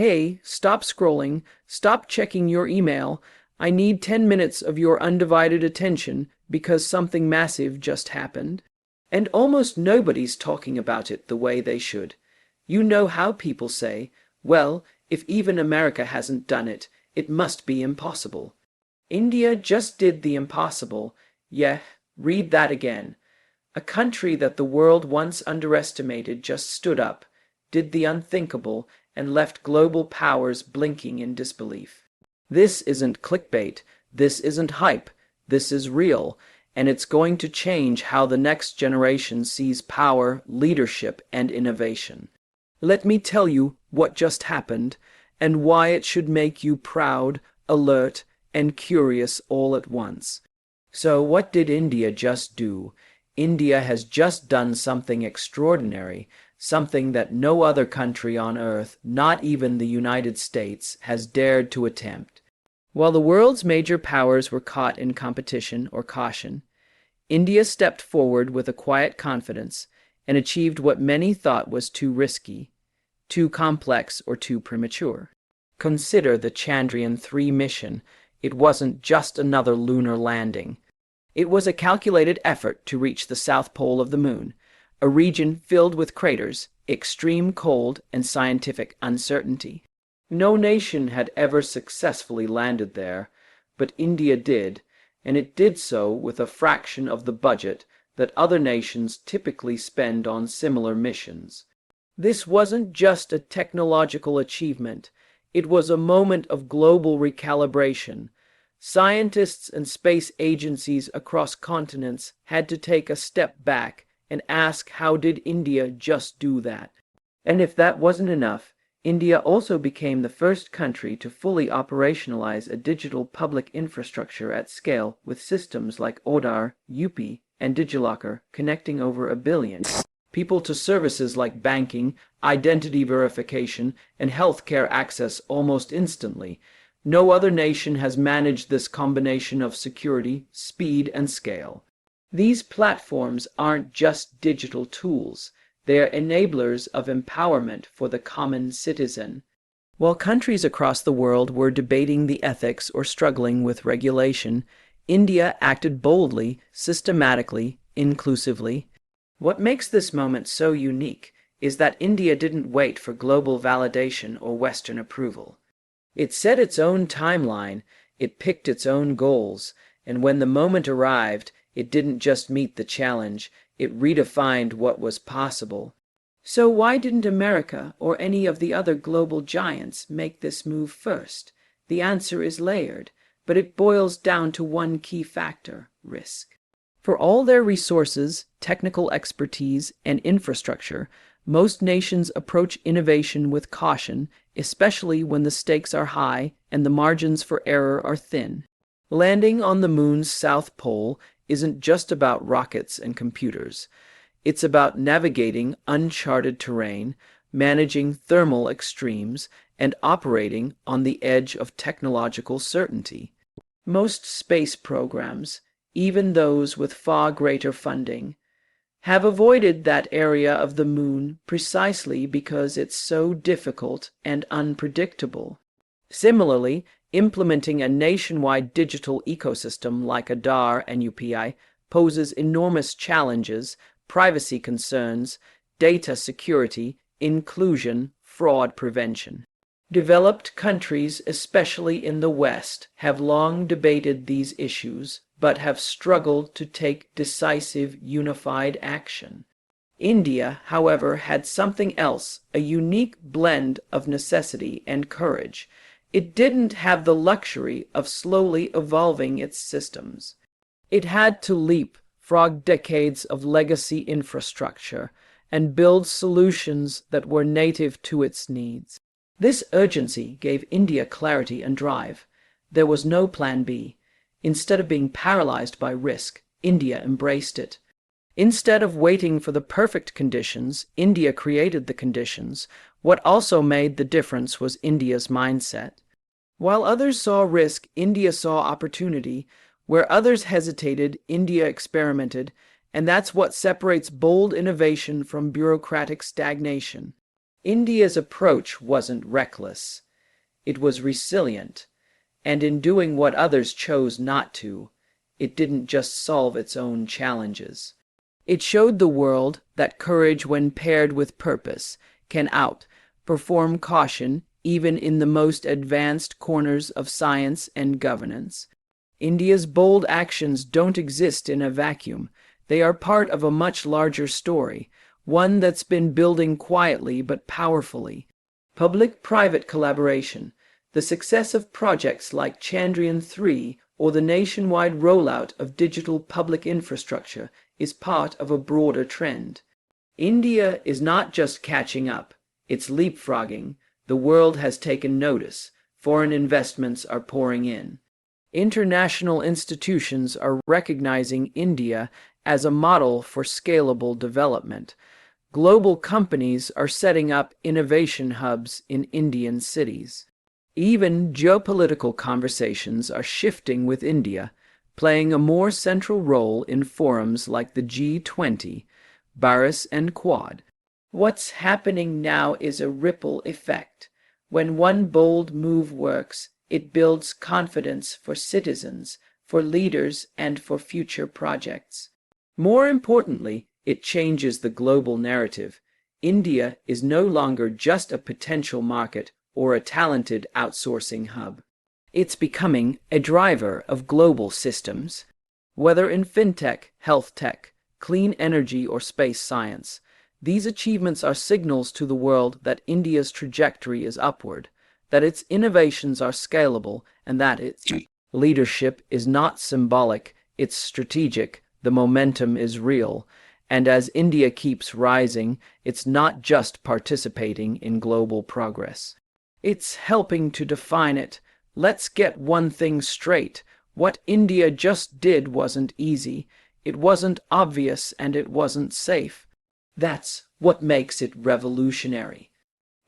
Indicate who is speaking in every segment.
Speaker 1: "Hey, stop scrolling, stop checking your email. I need 10 minutes of your undivided attention because something massive just happened." And almost nobody's talking about it the way they should. You know how people say, "Well, if even America hasn't done it, it must be impossible." India just did the impossible. Yeah, read that again. A country that the world once underestimated just stood up, did the unthinkable, and left global powers blinking in disbelief. This isn't clickbait. This isn't hype. This is real, and it's going to change how the next generation sees power, leadership, and innovation. Let me tell you what just happened and why it should make you proud, alert, and curious all at once. So what did India just do? India has just done something extraordinary, something that no other country on earth, not even the United States, has dared to attempt. While the world's major powers were caught in competition or caution, India stepped forward with a quiet confidence and achieved what many thought was too risky, too complex, or too premature. Consider the Chandrayaan-3 mission. It wasn't just another lunar landing. It was a calculated effort to reach the south pole of the moon, a region filled with craters, extreme cold, and scientific uncertainty. No nation had ever successfully landed there, but India did, and it did so with a fraction of the budget that other nations typically spend on similar missions. This wasn't just a technological achievement, it was a moment of global recalibration. Scientists and space agencies across continents had to take a step back and ask, how did India just do that? And if that wasn't enough, India also became the first country to fully operationalize a digital public infrastructure at scale with systems like Aadhaar, UPI, and DigiLocker connecting over 1 billion people to services like banking, identity verification, and healthcare access almost instantly. No other nation has managed this combination of security, speed, and scale. These platforms aren't just digital tools. They are enablers of empowerment for the common citizen. While countries across the world were debating the ethics or struggling with regulation, India acted boldly, systematically, inclusively. What makes this moment so unique is that India didn't wait for global validation or Western approval. It set its own timeline, it picked its own goals, and when the moment arrived, it didn't just meet the challenge, it redefined what was possible. So why didn't America or any of the other global giants make this move first? The answer is layered, but it boils down to one key factor: risk. For all their resources, technical expertise, and infrastructure, most nations approach innovation with caution, especially when the stakes are high and the margins for error are thin. Landing on the moon's south pole isn't just about rockets and computers. It's about navigating uncharted terrain, managing thermal extremes, and operating on the edge of technological certainty. Most space programs, even those with far greater funding, have avoided that area of the moon precisely because it's so difficult and unpredictable. Similarly, implementing a nationwide digital ecosystem like Aadhaar and UPI poses enormous challenges: privacy concerns, data security, inclusion, fraud prevention. Developed countries, especially in the West, have long debated these issues, but have struggled to take decisive, unified action. India, however, had something else, a unique blend of necessity and courage. It didn't have the luxury of slowly evolving its systems. It had to leapfrog decades of legacy infrastructure and build solutions that were native to its needs. This urgency gave India clarity and drive. There was no plan B. Instead of being paralyzed by risk, India embraced it. Instead of waiting for the perfect conditions, India created the conditions. What also made the difference was India's mindset. While others saw risk, India saw opportunity. Where others hesitated, India experimented, and that's what separates bold innovation from bureaucratic stagnation. India's approach wasn't reckless. It was resilient, and in doing what others chose not to, it didn't just solve its own challenges. It showed the world that courage, when paired with purpose, can outperform caution even in the most advanced corners of science and governance. India's bold actions don't exist in a vacuum. They are part of a much larger story, one that's been building quietly but powerfully. Public-private collaboration, the success of projects like Chandrayaan-3 or the nationwide rollout of digital public infrastructure is part of a broader trend. India is not just catching up, it's leapfrogging. The world has taken notice. Foreign investments are pouring in. International institutions are recognizing India as a model for scalable development. Global companies are setting up innovation hubs in Indian cities. Even geopolitical conversations are shifting with India, playing a more central role in forums like the G20, BRICS, and Quad. What's happening now is a ripple effect. When one bold move works, it builds confidence for citizens, for leaders, and for future projects. More importantly, it changes the global narrative. India is no longer just a potential market or a talented outsourcing hub. It's becoming a driver of global systems. Whether in fintech, health tech, clean energy, or space science, these achievements are signals to the world that India's trajectory is upward, that its innovations are scalable, and that its leadership is not symbolic, it's strategic, the momentum is real. And as India keeps rising, it's not just participating in global progress. It's helping to define it. Let's get one thing straight. What India just did wasn't easy, it wasn't obvious, and it wasn't safe. That's what makes it revolutionary.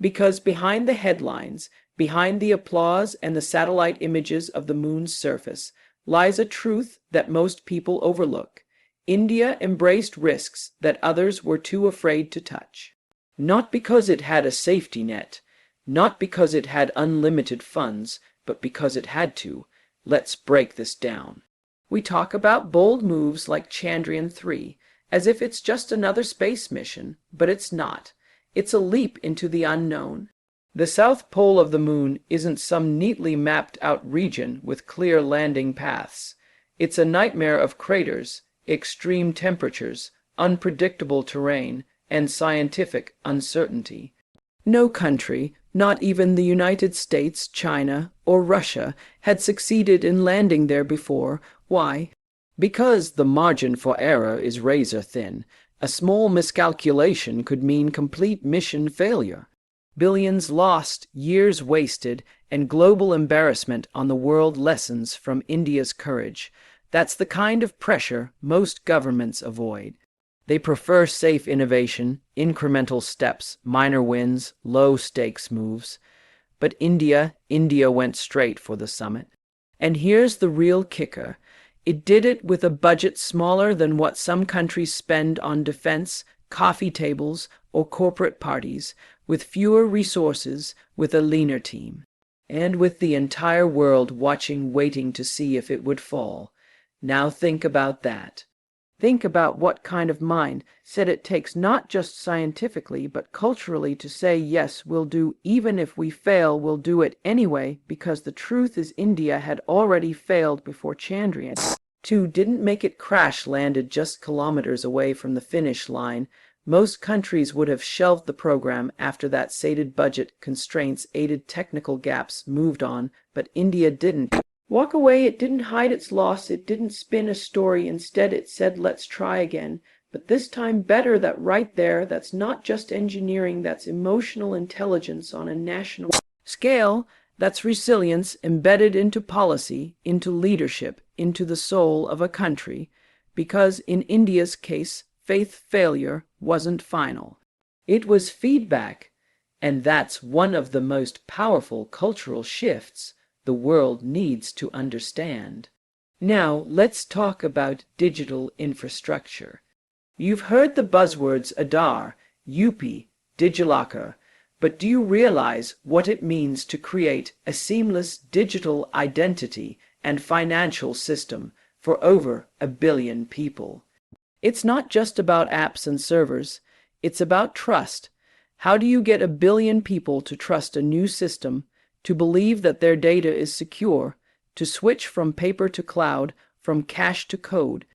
Speaker 1: Because behind the headlines, behind the applause and the satellite images of the moon's surface, lies a truth that most people overlook. India embraced risks that others were too afraid to touch. Not because it had a safety net, not because it had unlimited funds, but because it had to. Let's break this down. We talk about bold moves like Chandrayaan-3 as if it's just another space mission, but it's not. It's a leap into the unknown. The south pole of the moon isn't some neatly mapped out region with clear landing paths. It's a nightmare of craters, extreme temperatures, unpredictable terrain, and scientific uncertainty. No country, not even the United States, China, or Russia, had succeeded in landing there before. Why? Because the margin for error is razor thin. A small miscalculation could mean complete mission failure. Billions lost, years wasted, and global embarrassment on the world lessons from India's courage. That's the kind of pressure most governments avoid. They prefer safe innovation, incremental steps, minor wins, low-stakes moves. But India went straight for the summit. And here's the real kicker. It did it with a budget smaller than what some countries spend on defense, coffee tables, or corporate parties, with fewer resources, with a leaner team, and with the entire world watching, waiting to see if it would fall. Now think about that. Think about what kind of mind said it takes not just scientifically but culturally to say, yes, we'll do, even if we fail, we'll do it anyway, because the truth is India had already failed before Chandrayaan-2 didn't make it crash landed just kilometers away from the finish line. Most countries would have shelved the program after that sated budget constraints, aided technical gaps, moved on, but India didn't walk away. It didn't hide its loss. It didn't spin a story. Instead, it said, let's try again. But this time better. That right there, that's not just engineering, that's emotional intelligence on a national scale. That's resilience embedded into policy, into leadership, into the soul of a country. Because in India's case, failure wasn't final. It was feedback. And that's one of the most powerful cultural shifts the world needs to understand. Now, let's talk about digital infrastructure. You've heard the buzzwords Aadhaar, UPI, DigiLocker, But do you realize what it means to create a seamless digital identity and financial system for over 1 billion people? It's not just about apps and servers. It's about trust. How do you get 1 billion people to trust a new system, to believe that their data is secure, to switch from paper to cloud, from cash to code?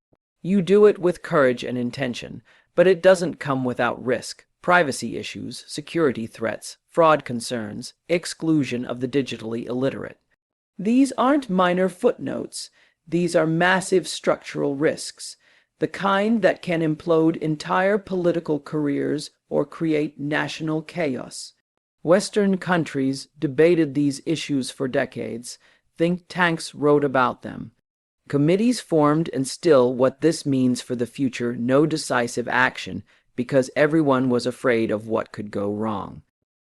Speaker 1: You do it with courage and intention, but it doesn't come without risk, privacy issues, security threats, fraud concerns, exclusion of the digitally illiterate. These aren't minor footnotes. These are massive structural risks, the kind that can implode entire political careers or create national chaos. Western countries debated these issues for decades. Think tanks wrote about them. Committees formed, and still what this means for the future, no decisive action because everyone was afraid of what could go wrong.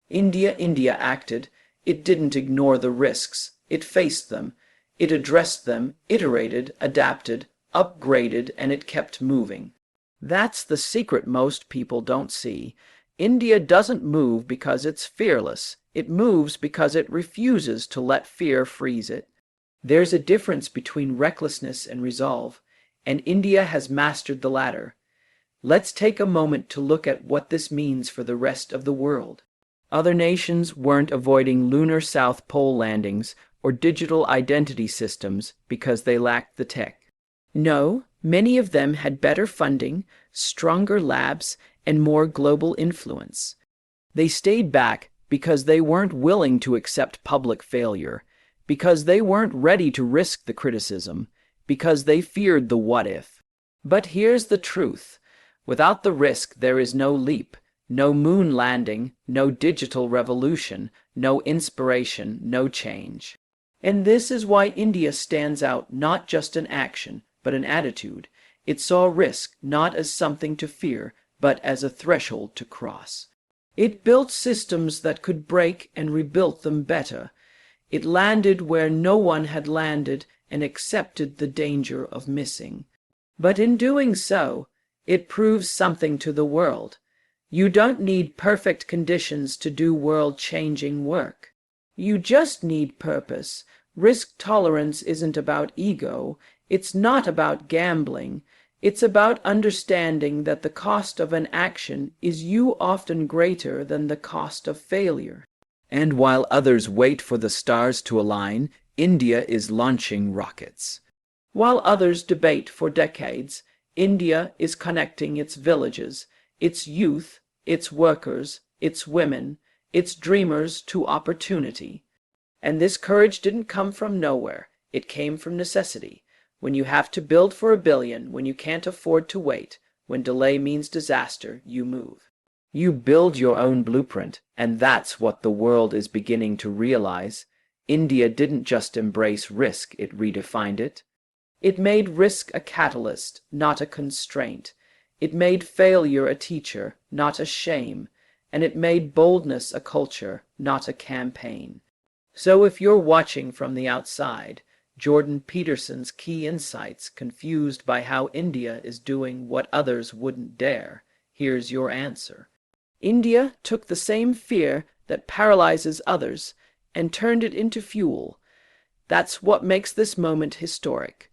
Speaker 1: India acted. It didn't ignore the risks. It faced them. It addressed them, iterated, adapted, upgraded, and it kept moving. That's the secret most people don't see. India doesn't move because it's fearless. It moves because it refuses to let fear freeze it. There's a difference between recklessness and resolve, and India has mastered the latter. Let's take a moment to look at what this means for the rest of the world. Other nations weren't avoiding lunar South Pole landings or digital identity systems because they lacked the tech. No, many of them had better funding, stronger labs, and more global influence. They stayed back because they weren't willing to accept public failure, because they weren't ready to risk the criticism, because they feared the what if. But here's the truth. Without the risk, there is no leap, no moon landing, no digital revolution, no inspiration, no change. And this is why India stands out, not just an action, but an attitude. It saw risk not as something to fear, but as a threshold to cross. It built systems that could break and rebuilt them better. It landed where no one had landed and accepted the danger of missing. But in doing so, it proves something to the world. You don't need perfect conditions to do world-changing work. You just need purpose. Risk tolerance isn't about ego. It's not about gambling. It's about understanding that the cost of an action is often greater than the cost of failure. And while others wait for the stars to align, India is launching rockets. While others debate for decades, India is connecting its villages, its youth, its workers, its women, its dreamers to opportunity. And this courage didn't come from nowhere. It came from necessity. When you have to build for 1 billion, when you can't afford to wait, when delay means disaster, you move. You build your own blueprint, and that's what the world is beginning to realize. India didn't just embrace risk, it redefined it. It made risk a catalyst, not a constraint. It made failure a teacher, not a shame. And it made boldness a culture, not a campaign. So if you're watching from the outside, Jordan Peterson's key insights, confused by how India is doing what others wouldn't dare, here's your answer. India took the same fear that paralyzes others and turned it into fuel. That's what makes this moment historic.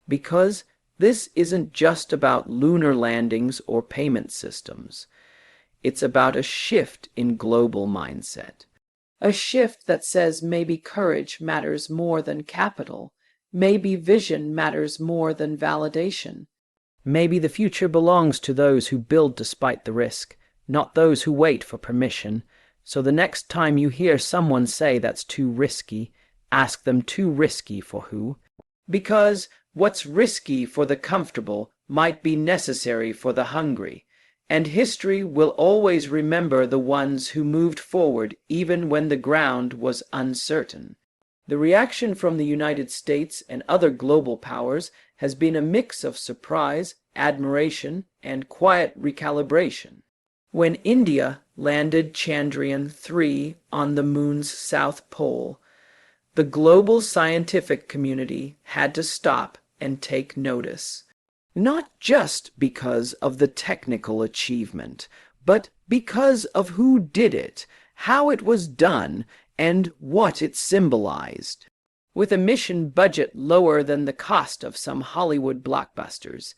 Speaker 1: Because this isn't just about lunar landings or payment systems. It's about a shift in global mindset. A shift that says maybe courage matters more than capital. Maybe vision matters more than validation. Maybe the future belongs to those who build despite the risk, not those who wait for permission. So the next time you hear someone say that's too risky, ask them too risky for who? Because what's risky for the comfortable might be necessary for the hungry. And history will always remember the ones who moved forward even when the ground was uncertain. The reaction from the United States and other global powers has been a mix of surprise, admiration, and quiet recalibration. When India landed Chandrayaan-3 on the moon's south pole, the global scientific community had to stop and take notice. Not just because of the technical achievement, but because of who did it, how it was done, and what it symbolized. With a mission budget lower than the cost of some Hollywood blockbusters,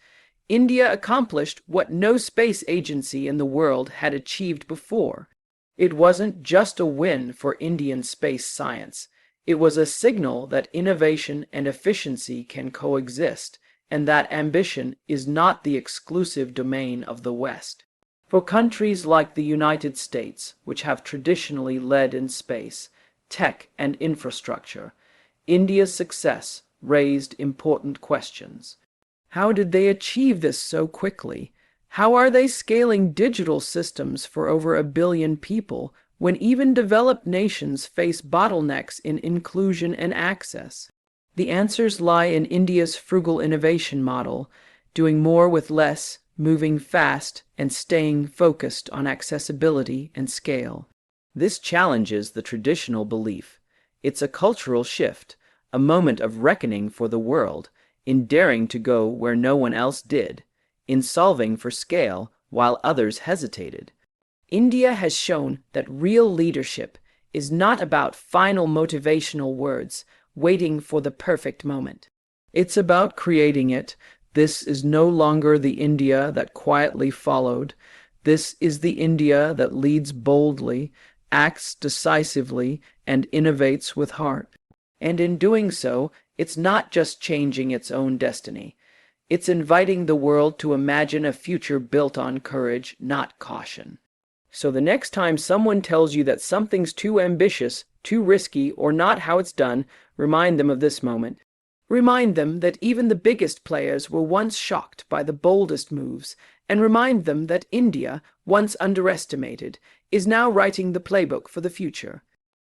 Speaker 1: India accomplished what no space agency in the world had achieved before. It wasn't just a win for Indian space science. It was a signal that innovation and efficiency can coexist, and that ambition is not the exclusive domain of the West. For countries like the United States, which have traditionally led in space, tech, and infrastructure, India's success raised important questions. How did they achieve this so quickly? How are they scaling digital systems for over 1 billion people when even developed nations face bottlenecks in inclusion and access? The answers lie in India's frugal innovation model, doing more with less, moving fast, and staying focused on accessibility and scale. This challenges the traditional belief. It's a cultural shift, a moment of reckoning for the world, in daring to go where no one else did, in solving for scale while others hesitated. India has shown that real leadership is not about final motivational words, waiting for the perfect moment. It's about creating it. This is no longer the India that quietly followed. This is the India that leads boldly, acts decisively, and innovates with heart. And in doing so, it's not just changing its own destiny. It's inviting the world to imagine a future built on courage, not caution. So the next time someone tells you that something's too ambitious, too risky, or not how it's done, remind them of this moment. Remind them that even the biggest players were once shocked by the boldest moves, and remind them that India, once underestimated, is now writing the playbook for the future.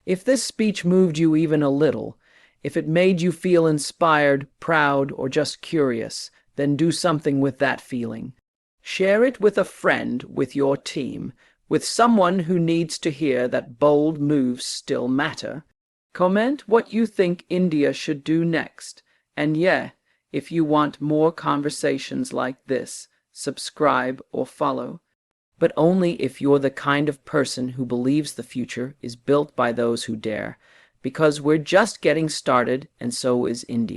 Speaker 1: If this speech moved you even a little, if it made you feel inspired, proud, or just curious, then do something with that feeling. Share it with a friend, with your team, with someone who needs to hear that bold moves still matter. Comment what you think India should do next. And yeah, if you want more conversations like this, subscribe or follow. But only if you're the kind of person who believes the future is built by those who dare, because we're just getting started, and so is India.